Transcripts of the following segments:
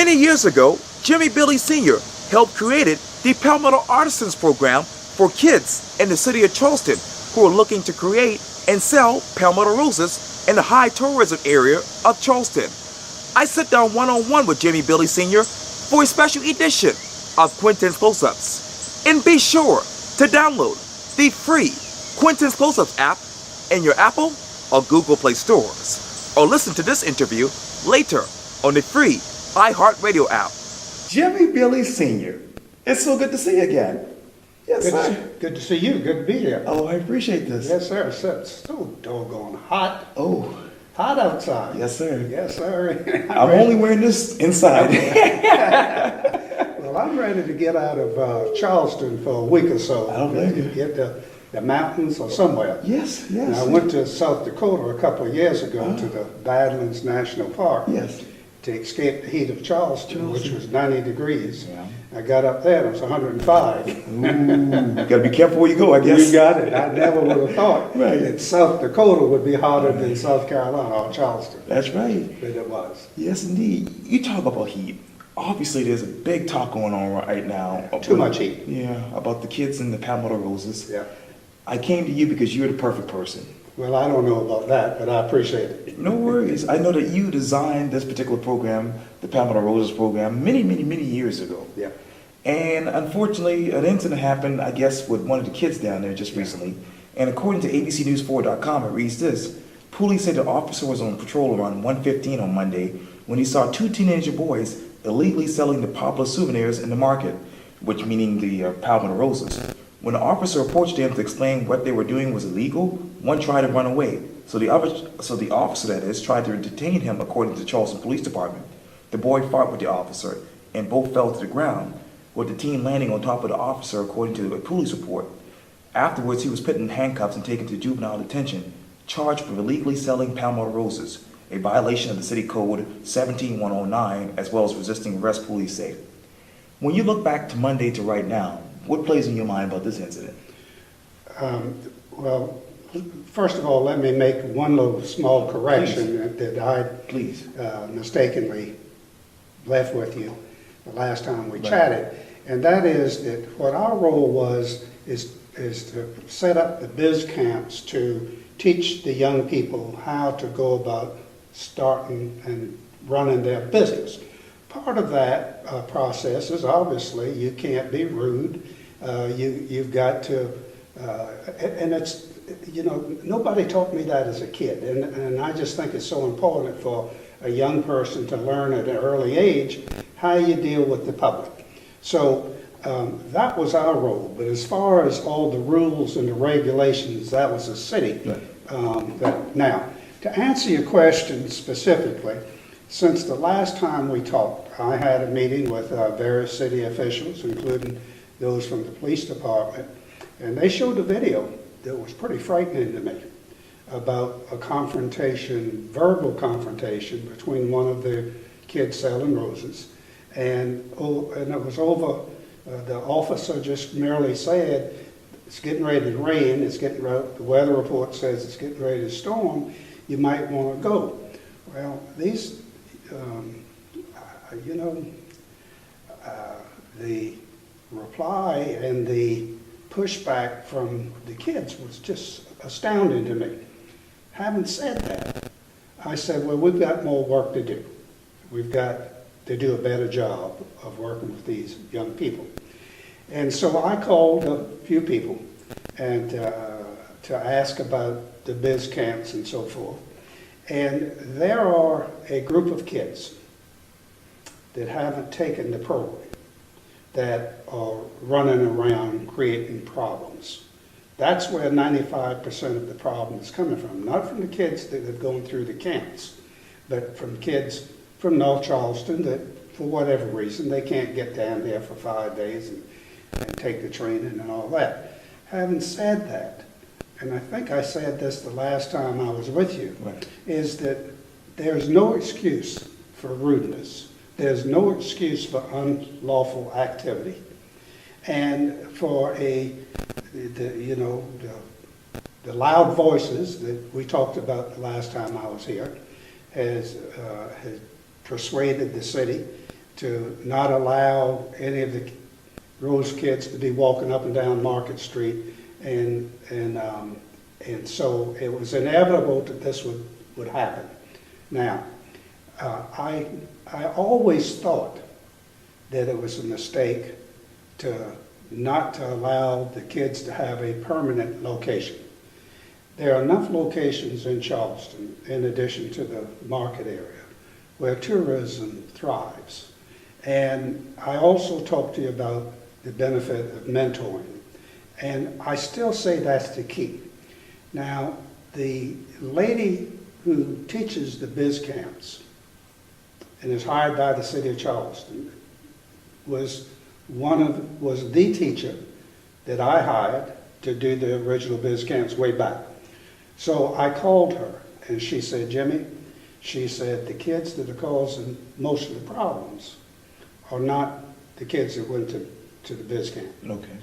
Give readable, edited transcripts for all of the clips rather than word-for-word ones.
Many years ago, Jimmy Billy Sr. helped created the Palmetto Artisans Program for kids in the City of Charleston who are looking to create and sell palmetto roses in the high tourism area of Charleston. I sit down one-on-one with Jimmy Billy Sr. for a special edition of Quintin's Close-Ups. And be sure to download the free Quintin's Close-Ups app in your Apple or Google Play stores. Or listen to this interview later on the free iHeartRadio app. Jimmy Billy Sr., it's so good to see you again. Yes, sir. Good to see you. Good to be here. Oh, I appreciate this. Yes, sir. It's so doggone hot. Oh. Hot outside. Yes, sir. Yes, sir. I'm only wearing this inside. Well, I'm ready to get out of Charleston for a week or so. I don't blame you. Get to the mountains or somewhere. Yes, yes. And I went to South Dakota a couple of years ago to the Badlands National Park. Yes. To escape the heat of Charleston, which was 90 degrees. Yeah. I got up there and it was 105. Ooh, gotta be careful where you go, I guess. You got it. I never would have thought Right. that South Dakota would be hotter than South Carolina or Charleston. That's right. But it was. Yes, indeed. You talk about heat. Obviously, there's a big talk going on right now. Too much heat. Yeah, about the kids in the Palmetto Roses. Yeah. I came to you because you're the perfect person. Well, I don't know about that, but I appreciate it. No worries. I know that you designed this particular program, the Palmetto Roses program, many years ago. Yeah. And unfortunately, an incident happened, I guess, with one of the kids down there just recently. And according to ABCNews4.com, it reads this. Police say the officer was on patrol around 1:15 on Monday when he saw two teenager boys illegally selling the popular souvenirs in the market, which meaning the Palmetto Roses. When the officer approached them to explain what they were doing was illegal, one tried to run away. So the officer, that is, tried to detain him according to the Charleston Police Department. The boy fought with the officer, and both fell to the ground, with the teen landing on top of the officer according to a police report. Afterwards, he was put in handcuffs and taken to juvenile detention, charged with illegally selling Palmetto Roses, a violation of the City Code 17109, as well as resisting arrest, police say. When you look back to Monday to right now, what plays in your mind about this incident? Well, first of all, let me make one little small correction that I mistakenly left with you the last time we chatted. And that is that what our role was is to set up the biz camps to teach the young people how to go about starting and running their business. Part of that process is obviously you can't be rude. You've got to, and it's, you know, nobody taught me that as a kid. And I just think it's so important for a young person to learn at an early age how you deal with the public. So that was our role. But as far as all the rules and the regulations, that was the city. Now, to answer your question specifically, since the last time we talked, I had a meeting with various city officials, including those from the police department, and they showed a video that was pretty frightening to me about a confrontation, verbal confrontation between one of the kids selling roses, and it was over. The officer just merely said, "It's getting ready to rain. It's getting ready. The weather report says it's getting ready to storm. You might want to go." Well, these, the reply and the pushback from the kids was just astounding to me. Having said that, I said, well, we've got more work to do. We've got to do a better job of working with these young people. And so I called a few people and to ask about the biz camps and so forth. And there are a group of kids that haven't taken the program, that are running around creating problems. That's where 95% of the problem is coming from. Not from the kids that have gone through the camps, but from kids from North Charleston that, for whatever reason, they can't get down there for 5 days and take the training and all that. Having said that, and I think I said this the last time I was with you, is that there's no excuse for rudeness. There's no excuse for unlawful activity. And for the loud voices that we talked about the last time I was here has persuaded the city to not allow any of the Rose kids to be walking up and down Market Street, and so it was inevitable that this would happen. Now, I always thought that it was a mistake not to allow the kids to have a permanent location. There are enough locations in Charleston, in addition to the market area, where tourism thrives. And I also talked to you about the benefit of mentoring. And I still say that's the key. Now, the lady who teaches the biz camps and is hired by the City of Charleston was the teacher that I hired to do the original biz camps way back. So I called her and she said, Jimmy, she said, the kids that are causing most of the problems are not the kids that went to the biz camp. Okay.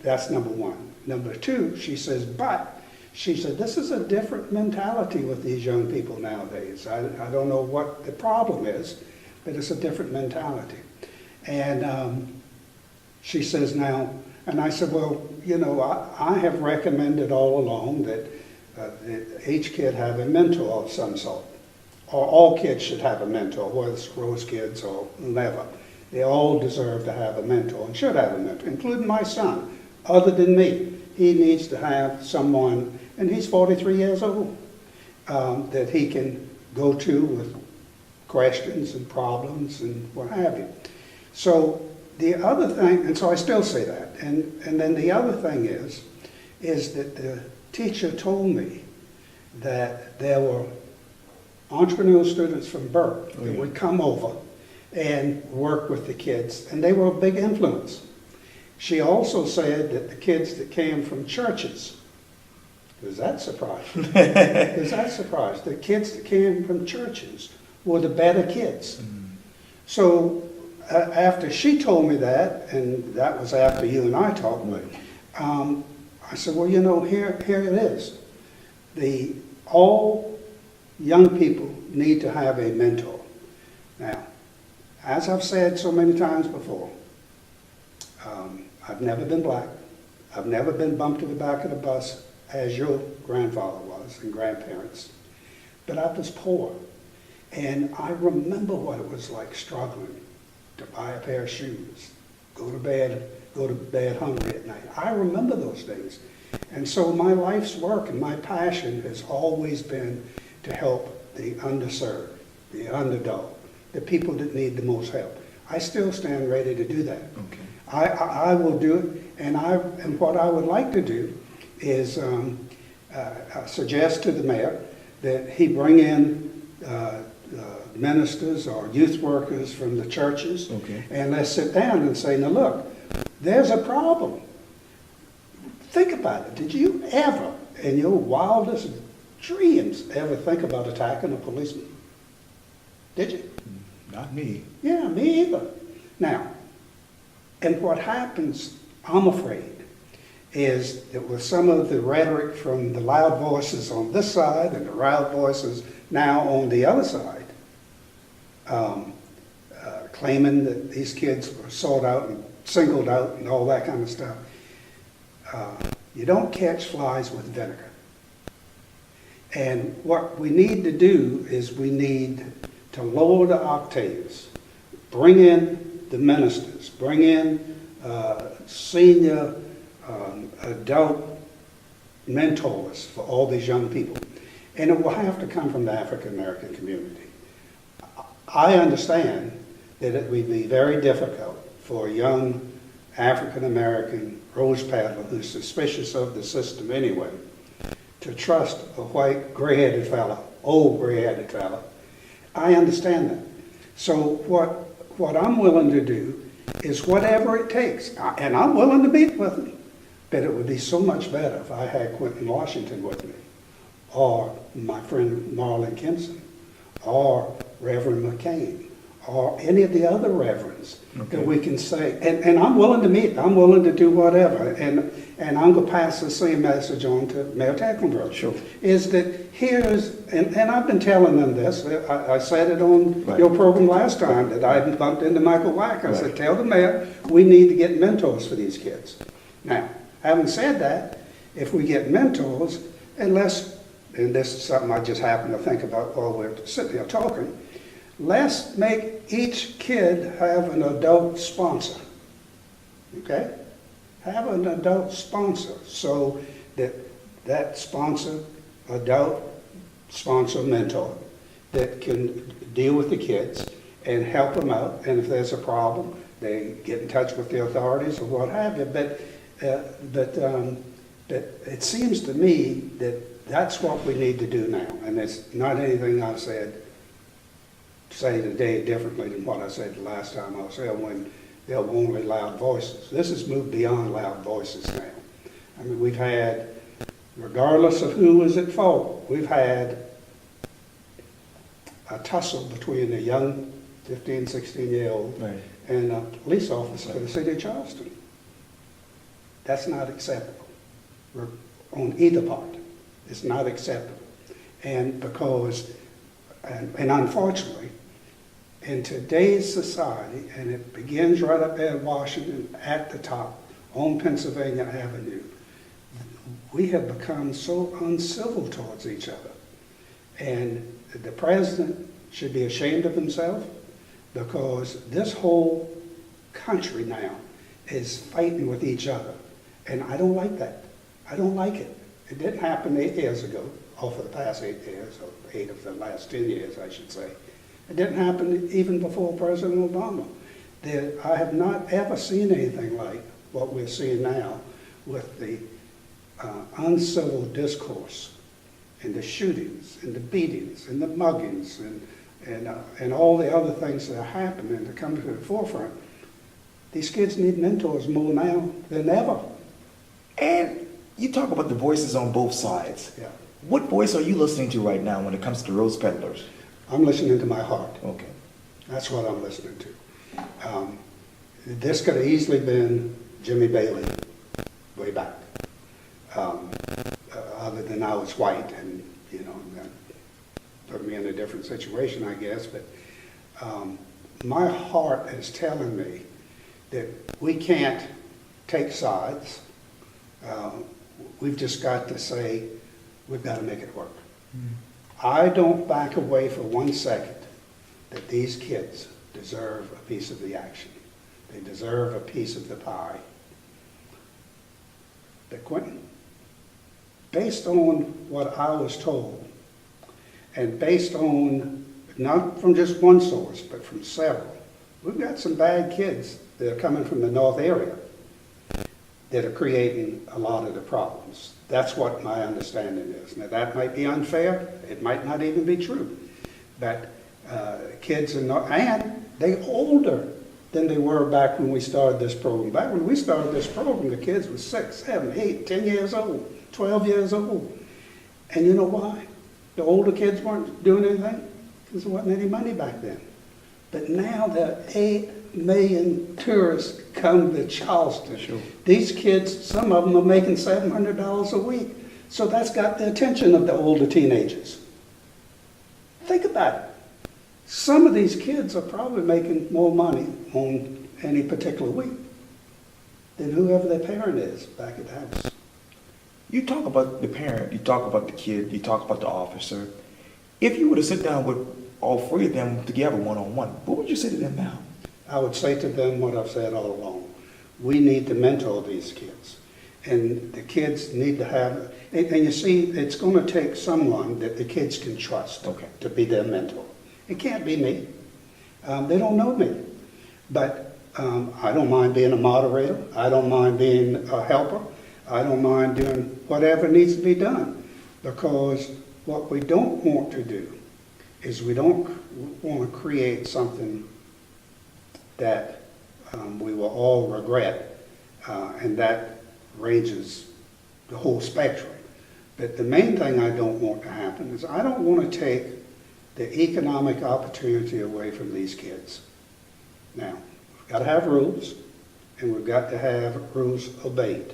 That's number one. Number two, she says, but she said, this is a different mentality with these young people nowadays. I don't know what the problem is, but it's a different mentality. And she says now, and I said, well, you know, I have recommended all along that each kid have a mentor of some sort, or all kids should have a mentor, whether it's Rose kids or whomever. They all deserve to have a mentor and should have a mentor, including my son. Other than me, he needs to have someone, and he's 43 years old, that he can go to with questions and problems and what have you. So the other thing, and so I still say that, and then the other thing is that the teacher told me that there were entrepreneurial students from Burke that would come over and work with the kids, and they were a big influence. She also said that the kids that came from churches, was that surprising? Was that surprising? The kids that came from churches were the better kids. So after she told me that, and that was after you and I talked, I said, well, you know, here it is. All young people need to have a mentor. Now, as I've said so many times before, I've never been black. I've never been bumped to the back of the bus as your grandfather was and grandparents. But I was poor. And I remember what it was like struggling to buy a pair of shoes, go to bed hungry at night. I remember those days. And so my life's work and my passion has always been to help the underserved, the underdog, the people that need the most help. I still stand ready to do that. Okay. I will do it, and what I would like to do is suggest to the mayor that he bring in ministers or youth workers from the churches, and let's sit down and say, now look, there's a problem. Think about it. Did you ever, in your wildest dreams, ever think about attacking a policeman? Did you? Not me. Yeah, me either. Now, and what happens, I'm afraid, is that with some of the rhetoric from the loud voices on this side and the loud voices now on the other side, claiming that these kids were sought out and singled out and all that kind of stuff, you don't catch flies with vinegar. And what we need to do is we need to lower the octaves, bring in the ministers, bring in senior adult mentors for all these young people. And it will have to come from the African American community. I understand that it would be very difficult for a young African American rose peddler who's suspicious of the system anyway to trust a white gray-headed fellow, old gray-headed fellow. I understand that. So what I'm willing to do is whatever it takes, and I'm willing to meet with him, but it would be so much better if I had Quintin Washington with me, or my friend Marlon Kinson, or Reverend McCain, or any of the other reverends Okay. that we can say, and I'm willing to meet, I'm willing to do whatever, and I'm going to pass the same message on to Mayor Tecklenburg. Sure. Is that here's, and I've been telling them this, I said it on Right. your program last time, that I bumped into Michael Wack. I Right. said, tell the mayor, we need to get mentors for these kids. Now, having said that, if we get mentors, and this is something I just happened to think about while we're sitting here talking, let's make each kid have an adult sponsor. Okay? Have an adult sponsor so that sponsor, adult sponsor mentor that can deal with the kids and help them out. And if there's a problem, they get in touch with the authorities or what have you. But it seems to me that that's what we need to do now. And it's not anything I've say today differently than what I said the last time I was here when there were only loud voices. This has moved beyond loud voices now. I mean, we've had, regardless of who was at fault, we've had a tussle between a young 15, 16-year-old Right. and a police officer for the City of Charleston. That's not acceptable on either part. It's not acceptable. And because, and unfortunately, in today's society, and it begins right up there in Washington at the top on Pennsylvania Avenue, we have become so uncivil towards each other. And the president should be ashamed of himself because this whole country now is fighting with each other. And I don't like that. I don't like it. It didn't happen 8 years ago, or for the past 8 years, or 8 of the last 10 years, I should say. It didn't happen even before President Obama. I have not ever seen anything like what we're seeing now with the uncivil discourse and the shootings and the beatings and the muggings and all the other things that are happening to come to the forefront. These kids need mentors more now than ever. And you talk about the voices on both sides. Yeah. What voice are you listening to right now when it comes to rose peddlers? I'm listening to my heart. Okay. That's what I'm listening to. This could have easily been Jimmy Bailey way back. Other than I was white and, that put me in a different situation, I guess. But my heart is telling me that we can't take sides. We've just got to say, we've got to make it work. I don't back away for 1 second that these kids deserve a piece of the action. They deserve a piece of the pie. But Quintin, based on what I was told, and based on, not from just one source, but from several, we've got some bad kids that are coming from the north area that are creating a lot of the problems. That's what my understanding is. Now, that might be unfair. It might not even be true. But kids are not, and they're older than they were back when we started this program. Back when we started this program, the kids were 6, 7, 8, 10 years old, 12 years old. And you know why? The older kids weren't doing anything? Because there wasn't any money back then. But now there are 8 million tourists come to Charleston. Sure. These kids, some of them are making $700 a week. So that's got the attention of the older teenagers. Think about it. Some of these kids are probably making more money on any particular week than whoever their parent is back at the house. You talk about the parent, you talk about the kid, you talk about the officer. If you were to sit down with all 3 of them together one-on-one, what would you say to them now? I would say to them what I've said all along. We need to mentor these kids. And the kids need to have, and you see, it's going to take someone that the kids can trust to be their mentor. It can't be me. They don't know me. But I don't mind being a moderator. I don't mind being a helper. I don't mind doing whatever needs to be done. Because what we don't want to do is we don't want to create something that we will all regret, and that ranges the whole spectrum. But the main thing I don't want to happen is I don't want to take the economic opportunity away from these kids. Now, we've got to have rules, and we've got to have rules obeyed.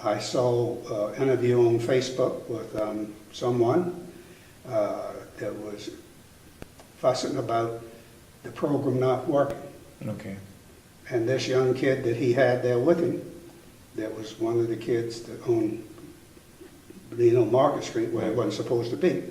I saw an interview on Facebook with someone that was fussing about the program not working. Okay. And this young kid that he had there with him, that was one of the kids that on Market Street where it wasn't supposed to be,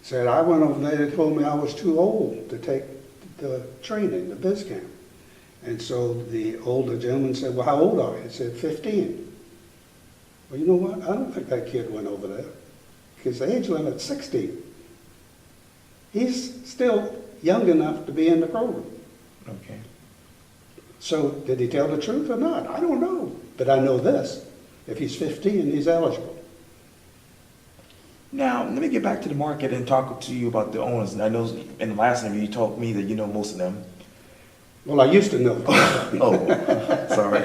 said, I went over there, they told me I was too old to take the training, the biz camp. And so the older gentleman said, well, how old are you? He said, 15. Well, you know what? I don't think that kid went over there, because the age limit's 16. He's still young enough to be in the program. Okay. So did he tell the truth or not? I don't know. But I know this. If he's 15, he's eligible. Now, let me get back to the market and talk to you about the owners. And I know in the last interview you told me that you know most of them. Well, I used to know. Oh, sorry.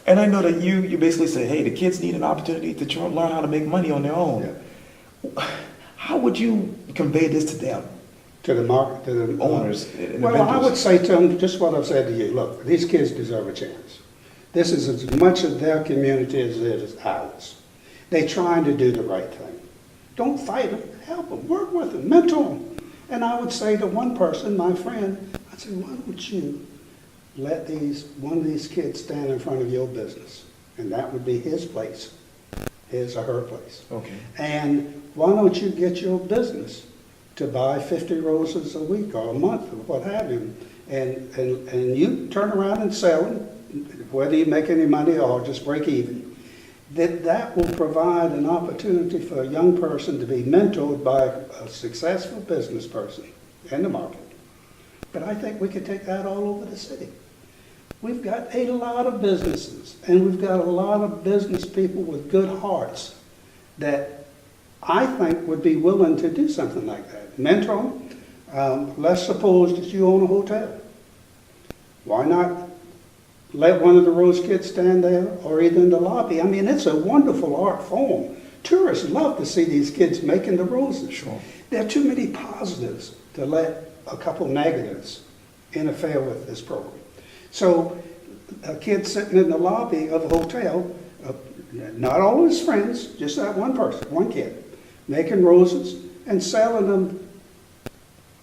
And I know that you basically say, hey, the kids need an opportunity to learn how to make money on their own. Yeah. How would you convey this to them? To the market, to the Owners and well, vendors? I would say to them just what I've said to you. Look, these kids deserve a chance. This is as much of their community as it is ours. They're trying to do the right thing. Don't fight them. Help them. Work with them. Mentor them. And I would say to one person, my friend, I'd say, why don't you let one of these kids stand in front of your business? And that would be his place, his or her place. Okay. And why don't you get your business to buy 50 roses a week or a month or what have you, and you turn around and sell them, whether you make any money or just break even. That will provide an opportunity for a young person to be mentored by a successful business person in the market. But I think we could take that all over the city. We've got a lot of businesses, and we've got a lot of business people with good hearts that I think would be willing to do something like that. Mentor them. Let's suppose that you own a hotel. Why not let one of the Rose kids stand there or either in the lobby? I mean, it's a wonderful art form. Tourists love to see these kids making the roses. Sure. There are too many positives to let a couple negatives interfere with this program. So a kid sitting in the lobby of a hotel, not all of his friends, just that one person, one kid, making roses and selling them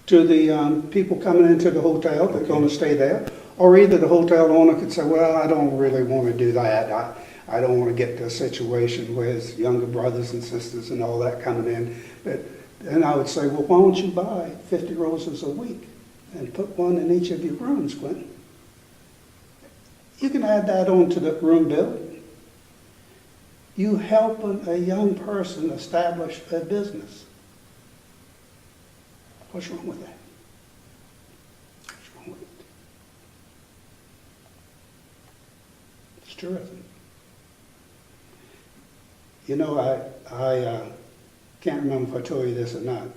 to the people coming into the hotel that are going to stay there. Or either the hotel owner could say, well, I don't really want to do that. I don't want to get to a situation where his younger brothers and sisters and all that coming in. But then I would say, well, why don't you buy 50 roses a week and put one in each of your rooms, Quintin? You can add that on to the room bill. You helping a young person establish a business. What's wrong with that? What's wrong with it? It's terrific. You know, I can't remember if I told you this or not,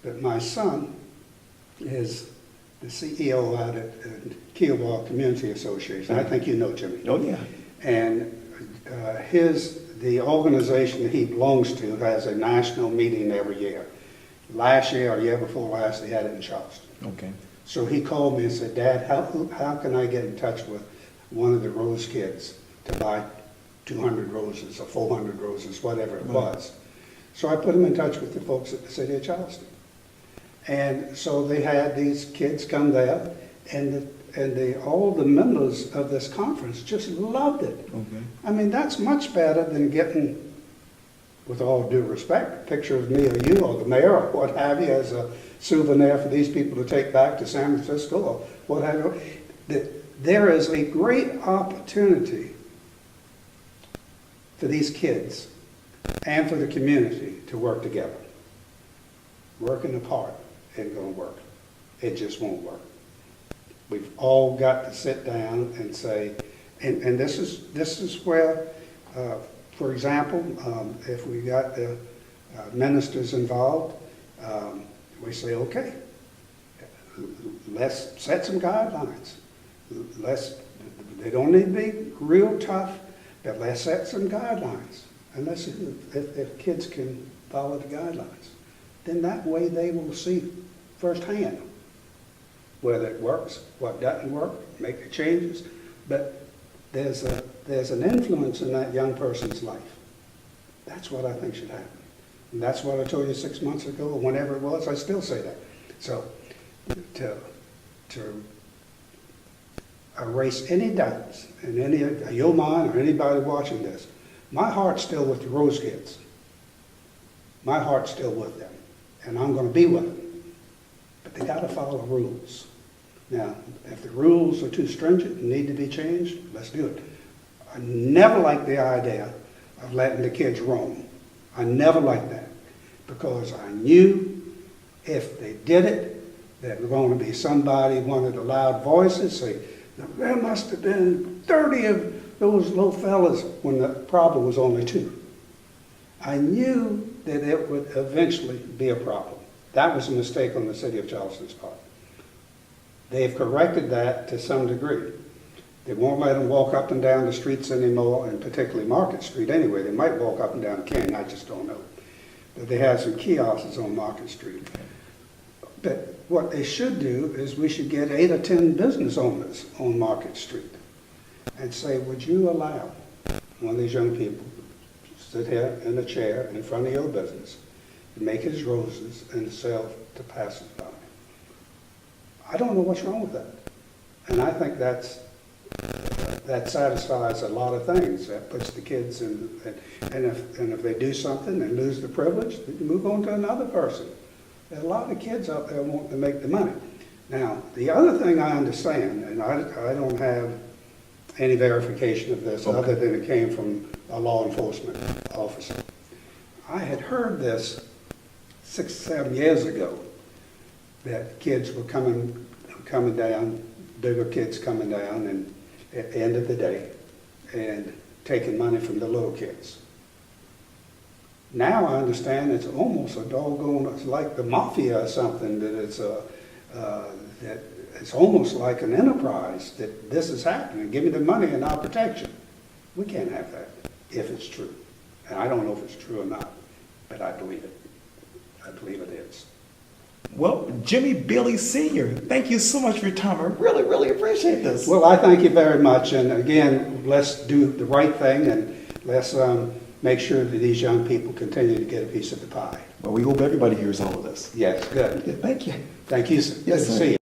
but my son is the CEO out at the Kiowa Community Association. I think you know Jimmy. Oh, yeah. And the organization that he belongs to has a national meeting every year. Last year or year before last, they had it in Charleston. Okay. So he called me and said, Dad, how can I get in touch with one of the Rose kids to buy 200 roses or 400 roses, whatever it was? So I put him in touch with the folks at the City of Charleston. And so they had these kids come there, and all the members of this conference just loved it. Okay. I mean, that's much better than getting, with all due respect, a picture of me or you or the mayor or what have you as a souvenir for these people to take back to San Francisco or what have you. There is a great opportunity for these kids and for the community to work together. Working apart ain't going to work. It just won't work. We've all got to sit down and say, and this is where, for example, if we got the ministers involved, we say, okay, let's set some guidelines. They don't need to be real tough, but let's set some guidelines. unless if kids can follow the guidelines. Then that way they will see firsthand whether it works, what doesn't work, make the changes. But there's an influence in that young person's life. That's what I think should happen. And that's what I told you 6 months ago, or whenever it was, I still say that. So to erase any doubts in any of your mind or anybody watching this, my heart's still with the Rose kids. My heart's still with them. And I'm going to be with them. But they got to follow rules. Now, if the rules are too stringent and need to be changed, let's do it. I never liked the idea of letting the kids roam. I never liked that, because I knew if they did it, there was going to be somebody, one of the loud voices, say, there must have been 30 of those little fellas, when the problem was only 2. I knew that it would eventually be a problem. That was a mistake on the City of Charleston's part. They've corrected that to some degree. They won't let them walk up and down the streets anymore, and particularly Market Street anyway. They might walk up and down King, I just don't know. But they have some kiosks on Market Street. But what they should do is we should get 8 or 10 business owners on Market Street and say, would you allow one of these young people to sit here in a chair in front of your business and make his roses and sell to passersby? I don't know what's wrong with that. And I think that satisfies a lot of things. That puts the kids in, and if they do something and lose the privilege, they can move on to another person. There's a lot of kids out there wanting to make the money. Now, the other thing I understand, and I don't have any verification of this other than it came from a law enforcement officer. I had heard this 6, 7 years ago, that kids were coming down, bigger kids coming down, and at the end of the day, and taking money from the little kids. Now I understand it's almost a doggone, it's like the mafia or something, that that it's almost like an enterprise, that this is happening. Give me the money and I'll protect you. We can't have that if it's true. And I don't know if it's true or not, but I believe it. I believe it is. Well, Jimmy Bailey Sr., thank you so much for your time. I really, really appreciate this. Well, I thank you very much. And again, let's do the right thing, and let's make sure that these young people continue to get a piece of the pie. Well, we hope everybody hears all of this. Yes, good. Yeah, thank you. Thank you, sir. Yes, Good to sir. see you.